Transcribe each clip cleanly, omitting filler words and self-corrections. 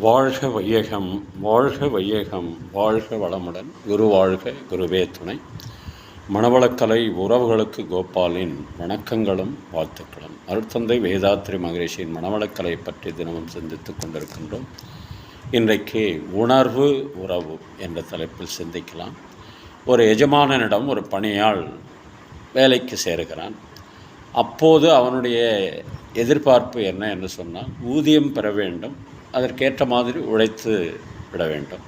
வாழ்க வையகம், வாழ்க வையகம், வாழ்க வளமுடன். குரு வாழ்க, குருவே துணை. மணவளக்கலை உறவுகளுக்கு கோபாலின் வணக்கங்களும் வாழ்த்துக்களும். அருட்தந்தை வேதாத்ரி மகரிஷியின் மணவளக்கலை பற்றி தினமும் சிந்தித்துக் கொண்டிருக்கின்றோம். இன்றைக்கு உணர்வு உறவு என்ற தலைப்பில் சிந்திக்கலாம். ஒரு எஜமானனிடம் ஒரு பணியாள் வேலைக்கு சேருகிறான். அப்போது அவனுடைய எதிர்பார்ப்பு என்ன என்று சொன்னால், ஊதியம் பெற வேண்டும், அதற்கேற்ற மாதிரி உழைத்து விட வேண்டும்.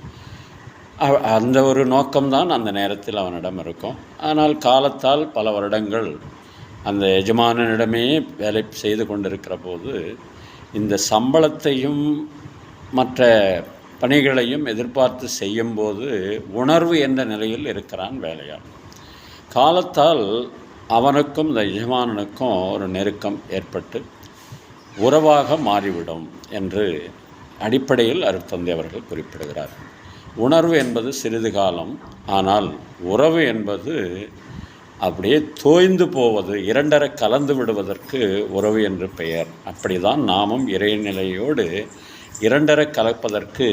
அந்த ஒரு நோக்கம்தான் அந்த நேரத்தில் அவனிடம் இருக்கும். ஆனால் காலத்தால் பல வருடங்கள் அந்த எஜமானனிடமே வேலை செய்து கொண்டிருக்கிற போது இந்த சம்பளத்தையும் மற்ற பணிகளையும் எதிர்பார்த்து செய்யும்போது உணர்வு என்ற நிலையில் இருக்கிறான் வேலையாள். காலத்தால் அவனுக்கும் இந்த எஜமானனுக்கும் ஒரு நெருக்கம் ஏற்பட்டு உறவாக மாறிவிடும் என்று அடிப்படையில் அருட்தந்தை அவர்கள் குறிப்பிடுகிறார். உணர்வு என்பது சிறிது காலம், ஆனால் உறவு என்பது அப்படியே தோய்ந்து போவது, இரண்டரை கலந்து விடுவதற்கு உறவு என்று பெயர். அப்படிதான் நாமும் இறைநிலையோடு இரண்டரை கலப்பதற்கு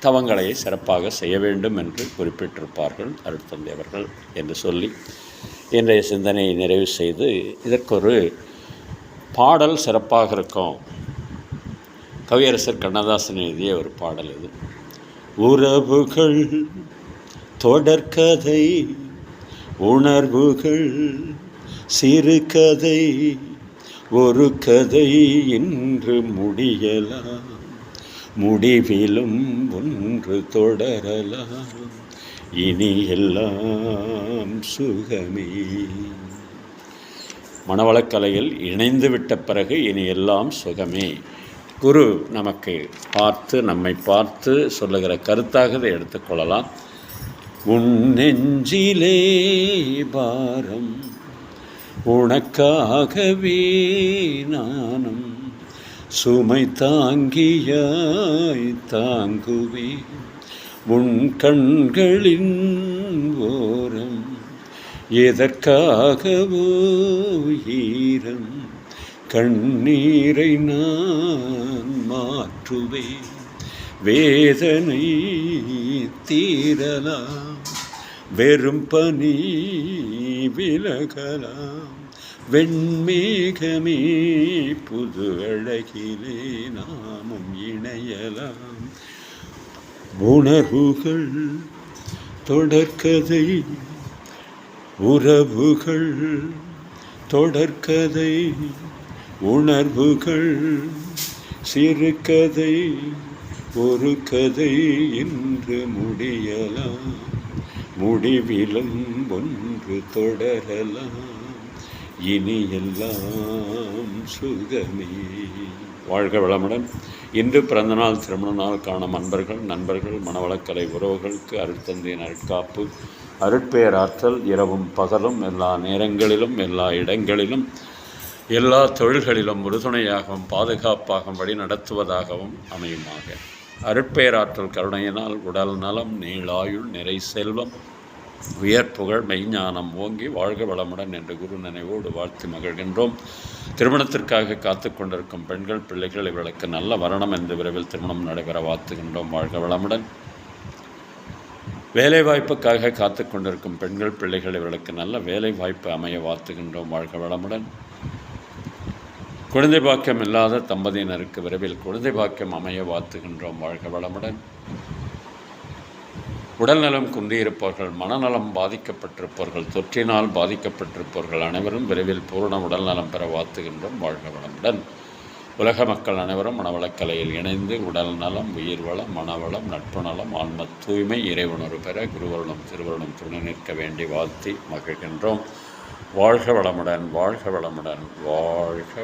தவங்களை சிறப்பாக செய்ய வேண்டும் என்று குறிப்பிட்டிருப்பார்கள் அருட்தந்தை அவர்கள் என்று சொல்லி இன்றைய சிந்தனையை நிறைவு செய்து, இதற்கு ஒரு பாடல் சிறப்பாக இருக்கும். கவியரசர் கண்ணதாசன் எழுதிய ஒரு பாடல் இது. உறவுகள் தொடர்கதை, உணர்வுகள் சிறுகதை, ஒரு கதை இன்று முடியலாம், முடிவிலும் ஒன்று தொடரலாம், இனி எல்லாம் சுகமே. மணவளக்கலையில் இணைந்து விட்ட பிறகு இனி எல்லாம் சுகமே. குரு நமக்கு நம்மை பார்த்து சொல்லுகிற கருத்தாக இதை எடுத்துக்கொள்ளலாம். உன் நெஞ்சிலே பாரம், உனக்காகவே நானும் சுமை தாங்கியாய் தாங்குவே, உன் கண்களின் ஓரம் எதற்காகவோ ஈரம், கண்ணீரை நான் மாற்றுவேன், வேதனை தீரலாம், வெறும் பனி விலகலாம், வெண்மேகமே புது அழகிலே நாமும் இணையலாம். உணர்வுகள் தொடர்கதை, உறவுகள் தொடர்கதை, உணர்வுகள் சிறுகதை, ஒரு கதை இன்று முடியலாம், முடிவிலும் ஒன்று தொடரலாம், இனி எல்லாம் சுகமே. வாழ்க வளமுடன். இன்று பிறந்தநாள், திருமண நாள் காணும் நண்பர்கள், மணவளக்கலை உறவுகளுக்கு அருட்தந்தையின் அருட்காப்பு, அருட்பெயர் ஆற்றல் இரவும் பகலும் எல்லா நேரங்களிலும் எல்லா இடங்களிலும் எல்லா தொழில்களிலும் உறுதுணையாகவும் பாதுகாப்பாகவும் வழி நடத்துவதாகவும் அமையுமாக. அருட்பெயராற்றல் கருணையினால் உடல் நலம், நீளாயுள், நிறை செல்வம், உயர்ப்புகழ், மெய்ஞானம் ஓங்கி வாழ்க வளமுடன் என்று குரு நினைவோடு வாழ்த்தி மகிழ்கின்றோம். திருமணத்திற்காக காத்து கொண்டிருக்கும் பெண்கள், பிள்ளைகள் இவர்களுக்கு நல்ல வரணம் என்று விரைவில் திருமணம் நடைபெற வாழ்த்துகின்றோம். வாழ்க வளமுடன். வேலைவாய்ப்புக்காக காத்து கொண்டிருக்கும் பெண்கள், பிள்ளைகள் இவர்களுக்கு நல்ல வேலை வாய்ப்பு அமைய வாழ்த்துகின்றோம். வாழ்க வளமுடன். குழந்தை பாக்கியம் இல்லாத தம்பதியினருக்கு விரைவில் குழந்தை பாக்கியம் அமைய வாழ்த்துகின்றோம். வாழ்க வளமுடன். உடல்நலம் குன்றியிருப்பவர்கள், மனநலம் பாதிக்கப்பட்டிருப்பவர்கள், தொற்றினால் பாதிக்கப்பட்டிருப்பவர்கள் அனைவரும் விரைவில் பூரண உடல்நலம் பெற வாழ்த்துகின்றோம். வாழ்க வளமுடன். உலக மக்கள் அனைவரும் மணவளக்கலையில் இணைந்து உடல் நலம், உயிர் வளம், மனவளம், நட்பு நலம், ஆன்ம தூய்மை, இறைவுணர்வு பெற குருவருளும் திருவருளும் துணை நிற்க வேண்டி வாழ்த்தி மகிழ்கின்றோம். வாழ்க வளமுடன், வாழ்க வளமுடன், வாழ்க